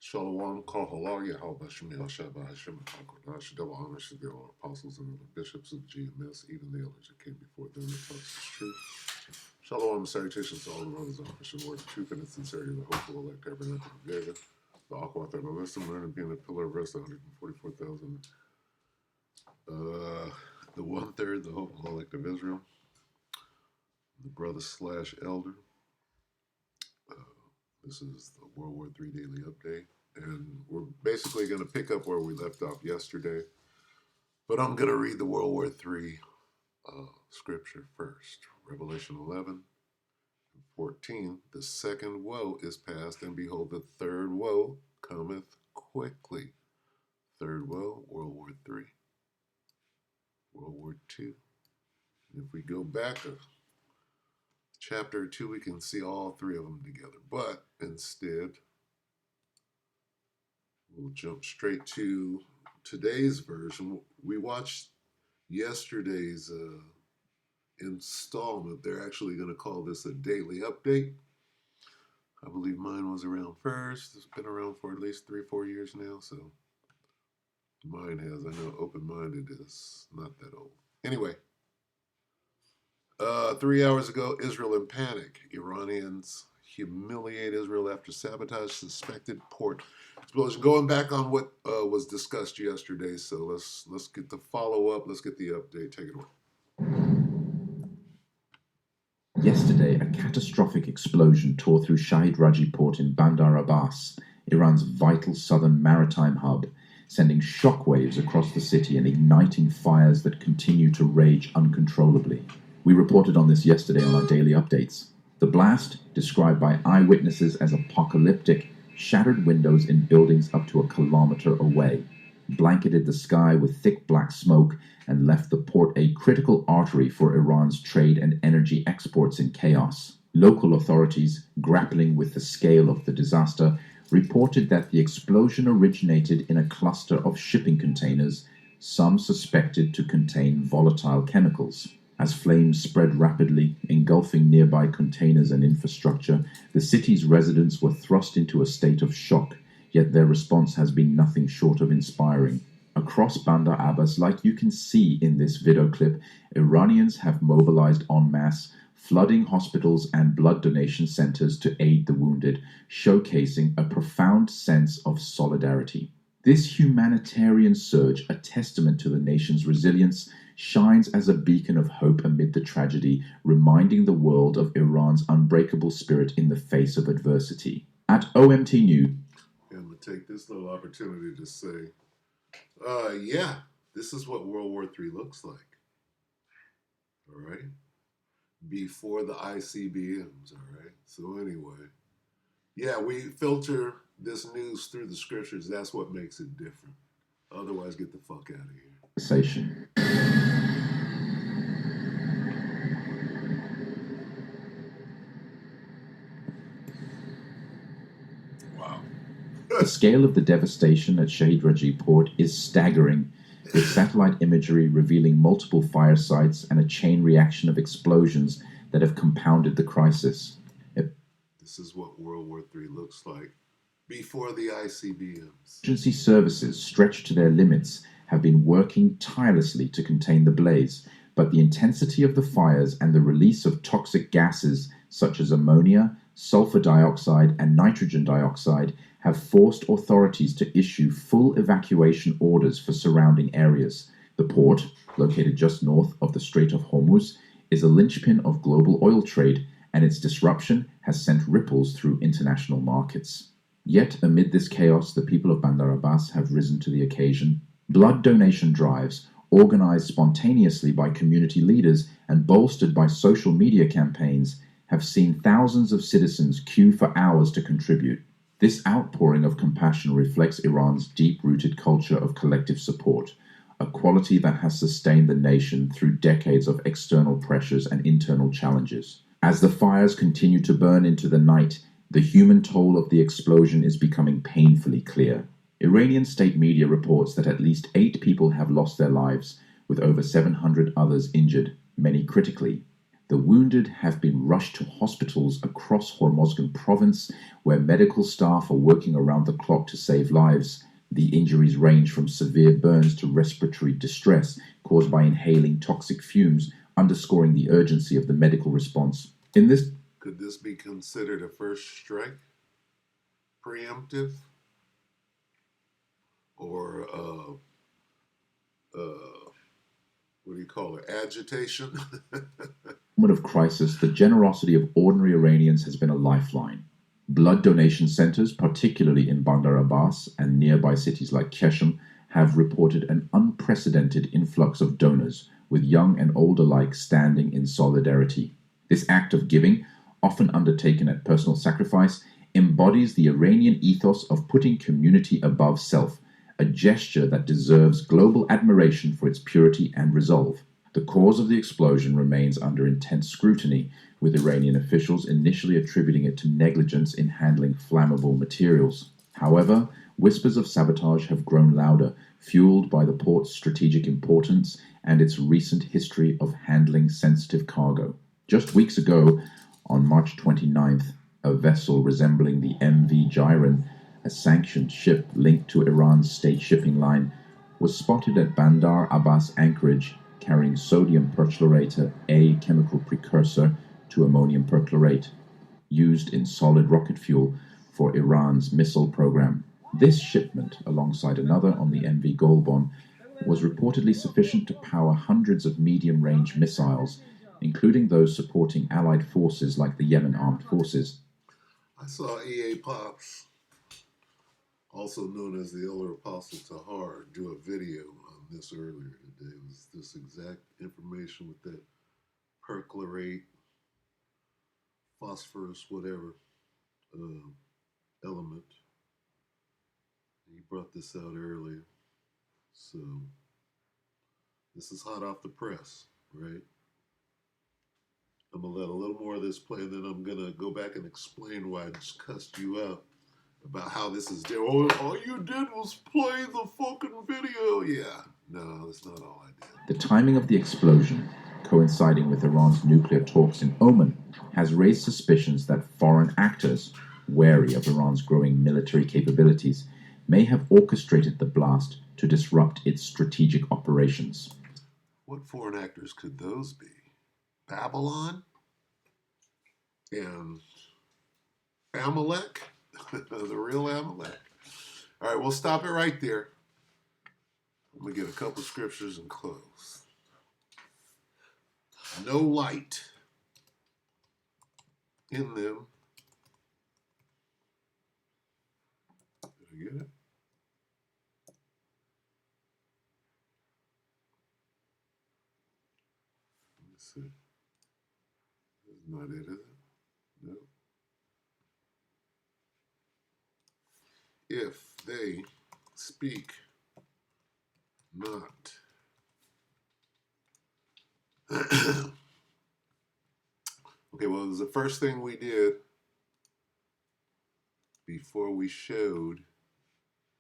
Shalom, Kohala, Yahweh, Shemel, Shabbat, Hashem, Hakodash, double honor to the all apostles and the bishops of GMS, even the elders that came before them that taught us truth. Shalom, salutations to all the brothers and official words of truth and the sincerity of the hopeful elect tabernacle of Vega. The Aqua, the wisdom, learning, being a pillar of rest, 144,000. The one third, the hopeful elect of Israel, the brother slash elder. This is the World War III Daily Update, and we're basically going to pick up where we left off yesterday, but I'm going to read the World War III scripture first. Revelation 11:14, the second woe is past, and behold, the third woe cometh quickly. Third woe, World War III, World War II. And if we go back chapter 2, we can see all three of them together. But instead, we'll jump straight to today's version. We watched yesterday's installment. They're actually going to call this a daily update. I believe mine was around first. It's been around for at least 3-4 years now, so mine has. I know open-minded is not that old. Anyway. 3 hours ago, Israel in panic. Iranians humiliate Israel after sabotage suspected port explosion. Going back on what was discussed yesterday, so let's get the follow-up. Let's get the update. Take it away. Yesterday, a catastrophic explosion tore through Shahid Raji port in Bandar Abbas, Iran's vital southern maritime hub, sending shockwaves across the city and igniting fires that continue to rage uncontrollably. We reported on this yesterday on our daily updates. The blast, described by eyewitnesses as apocalyptic, shattered windows in buildings up to a kilometer away, blanketed the sky with thick black smoke, and left the port a critical artery for Iran's trade and energy exports in chaos. Local authorities, grappling with the scale of the disaster, reported that the explosion originated in a cluster of shipping containers, some suspected to contain volatile chemicals. As flames spread rapidly, engulfing nearby containers and infrastructure, the city's residents were thrust into a state of shock, yet their response has been nothing short of inspiring. Across Bandar Abbas, like you can see in this video clip, Iranians have mobilized en masse, flooding hospitals and blood donation centers to aid the wounded, showcasing a profound sense of solidarity. This humanitarian surge, a testament to the nation's resilience, shines as a beacon of hope amid the tragedy, reminding the world of Iran's unbreakable spirit in the face of adversity. At OMT News, I'm going to take this little opportunity to say, yeah, this is what World War III looks like. All right? Before the ICBMs, all right? So anyway, yeah, we filter this news through the scriptures. That's what makes it different. Otherwise, get the fuck out of here. Conversation. Wow. The scale of the devastation at Shahid Raji port is staggering, with satellite imagery revealing multiple fire sites and a chain reaction of explosions that have compounded the crisis. This is what World War III looks like before the ICBMs. Emergency services, stretched to their limits, have been working tirelessly to contain the blaze, but the intensity of the fires and the release of toxic gases such as ammonia, sulfur dioxide, and nitrogen dioxide have forced authorities to issue full evacuation orders for surrounding areas. The port, located just north of the Strait of Hormuz, is a linchpin of global oil trade, and its disruption has sent ripples through international markets. Yet, amid this chaos, the people of Bandar Abbas have risen to the occasion. Blood donation drives, organized spontaneously by community leaders and bolstered by social media campaigns, have seen thousands of citizens queue for hours to contribute. This outpouring of compassion reflects Iran's deep-rooted culture of collective support, a quality that has sustained the nation through decades of external pressures and internal challenges. As the fires continue to burn into the night, the human toll of the explosion is becoming painfully clear. Iranian state media reports that at least 8 people have lost their lives, with over 700 others injured, many critically. The wounded have been rushed to hospitals across Hormozgan province, where medical staff are working around the clock to save lives. The injuries range from severe burns to respiratory distress caused by inhaling toxic fumes, underscoring the urgency of the medical response. Could this be considered a first strike? Preemptive? Or, what do you call it? Agitation? Moment of crisis, the generosity of ordinary Iranians has been a lifeline. Blood donation centers, particularly in Bandar Abbas and nearby cities like Keshem, have reported an unprecedented influx of donors, with young and old alike standing in solidarity. This act of giving, often undertaken at personal sacrifice, embodies the Iranian ethos of putting community above self, a gesture that deserves global admiration for its purity and resolve. The cause of the explosion remains under intense scrutiny, with Iranian officials initially attributing it to negligence in handling flammable materials. However, whispers of sabotage have grown louder, fueled by the port's strategic importance and its recent history of handling sensitive cargo. Just weeks ago, on March 29th, a vessel resembling the MV Gyron, a sanctioned ship linked to Iran's state shipping line, was spotted at Bandar Abbas anchorage carrying sodium perchlorate, a chemical precursor to ammonium perchlorate, used in solid rocket fuel for Iran's missile program. This shipment, alongside another on the MV Golbon, was reportedly sufficient to power hundreds of medium-range missiles, including those supporting allied forces like the Yemen Armed Forces. I saw E.A. Pops, also known as the Elder Apostle Tahar, do a video on this earlier today. It was this exact information with that perchlorate, phosphorus, whatever element. He brought this out earlier. So this is hot off the press, right? I'm going to let a little more of this play, and then I'm going to go back and explain why I just cussed you out about how this is different. Oh, all you did was play the fucking video. Yeah, no, that's not all I did. The timing of the explosion, coinciding with Iran's nuclear talks in Oman, has raised suspicions that foreign actors, wary of Iran's growing military capabilities, may have orchestrated the blast to disrupt its strategic operations. What foreign actors could those be? Babylon? And Amalek? The real Amalek? All right, we'll stop it right there. I'm going to get a couple scriptures and close. No light in them. Did I get it? Let me see. That's not it, is it? No. If they speak not. Okay, well, it was the first thing we did before we showed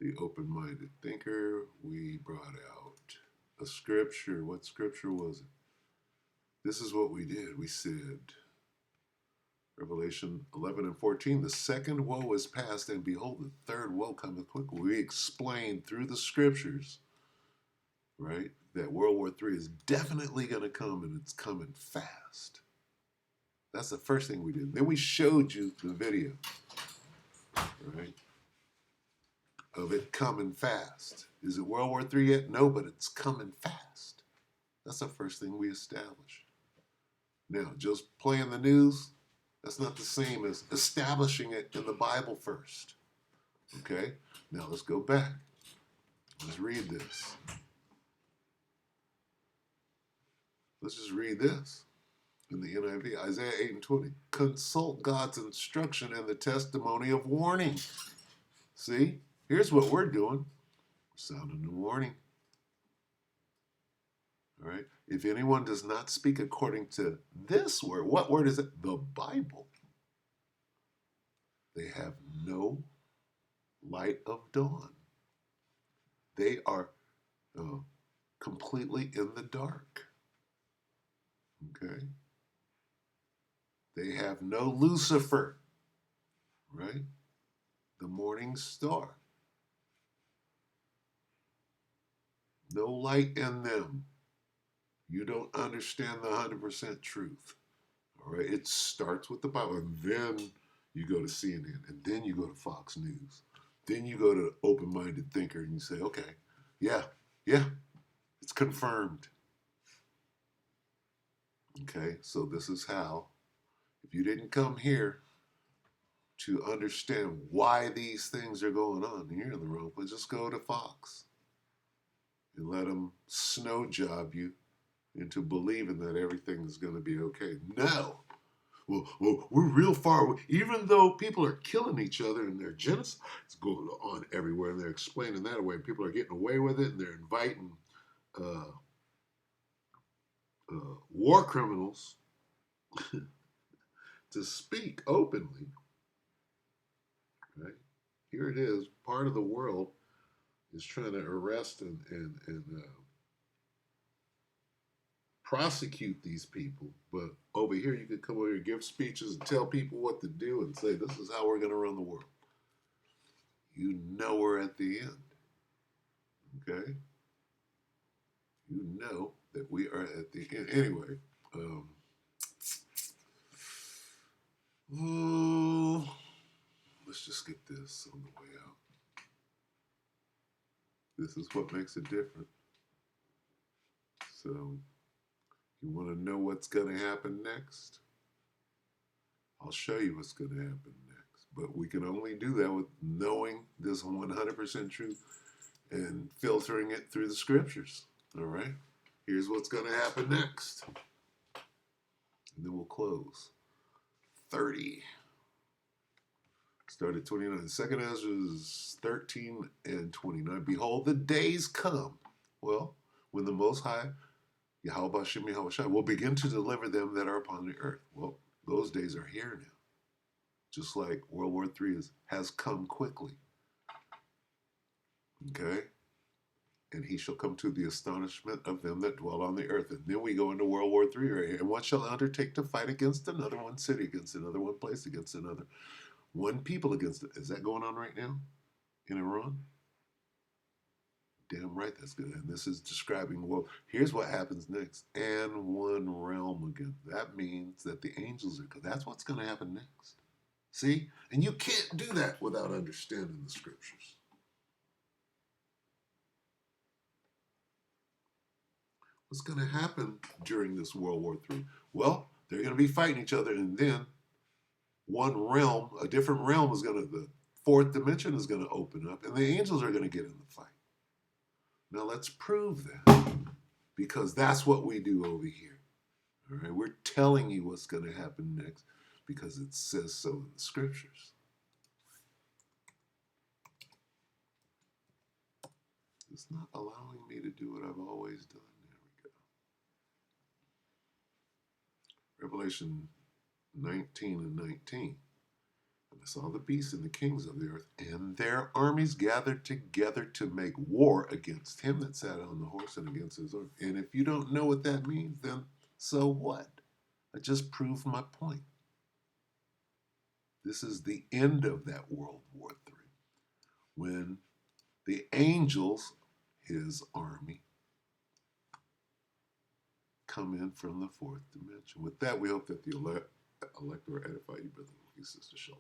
the open-minded thinker. We brought out a scripture. What scripture was it? This is what we did. We said, Revelation 11 and 14, the second woe is past, and behold, the third woe cometh quickly. We explained through the scriptures, right, that World War III is definitely going to come, and it's coming fast. That's the first thing we did. Then we showed you the video, right, of it coming fast. Is it World War III yet? No, but it's coming fast. That's the first thing we established. Now, just playing the news, that's not the same as establishing it in the Bible first. Okay? Now let's go back. Let's read this. Let's just read this in the NIV. Isaiah 8 and 20. Consult God's instruction and the testimony of warning. See? Here's what we're doing. We're sounding the warning. All right? If anyone does not speak according to this word, what word is it? The Bible. They have no light of dawn. They are completely in the dark. Okay? They have no Lucifer, right? The morning star. No light in them. You don't understand the 100% truth. All right. It starts with the Bible, and then you go to CNN, and then you go to Fox News. Then you go to Open Minded Thinker and you say, okay, yeah, yeah, it's confirmed. Okay, so this is how, if you didn't come here to understand why these things are going on, you're in the wrong place. Just go to Fox and let them snow job you into believing that everything is going to be okay. No. Well, we're real far away. Even though people are killing each other and their genocide is going on everywhere, and they're explaining that away, and people are getting away with it, and they're inviting uh, war criminals to speak openly. Right here, it is. Part of the world is trying to arrest and prosecute these people, but over here you could come over here, give speeches, and tell people what to do, and say this is how we're going to run the world. You know we're at the end. Okay. You know that we are at the end. Anyway, oh, let's just get this on the way out. This is what makes it different. So, you want to know what's going to happen next? I'll show you what's going to happen next. But we can only do that with knowing this 100% truth and filtering it through the scriptures. All right? Here's what's going to happen next. And then we'll close. 30. Start at 29. Second Ezra is 13 and 29. Behold, the days come. Well, when the Most High, Yahweh Shem Yahweh will begin to deliver them that are upon the earth. Well, those days are here now. Just like World War III has come quickly. Okay? And he shall come to the astonishment of them that dwell on the earth. And then we go into World War III right here. And one shall undertake to fight against another, one city against another, one place against another, one people against it. Is that going on right now in Iran? Damn right that's good. And this is describing, well, here's what happens next. And one realm again. That means that the angels are, that's what's going to happen next. See? And you can't do that without understanding the scriptures. What's going to happen during this World War III? Well, they're going to be fighting each other, and then one realm, a different realm is going to, the fourth dimension is going to open up, and the angels are going to get in the fight. Now let's prove that, because that's what we do over here. All right, we're telling you what's going to happen next because it says so in the scriptures. It's not allowing me to do what I've always done. There we go. Revelation 19 and 19. And I saw the beasts and the kings of the earth and their armies gathered together to make war against him that sat on the horse and against his army. And if you don't know what that means, then so what? I just proved my point. This is the end of that World War III, when the angels, his army, come in from the fourth dimension. With that, we hope that the elect will edify you, brother and sister Shalom.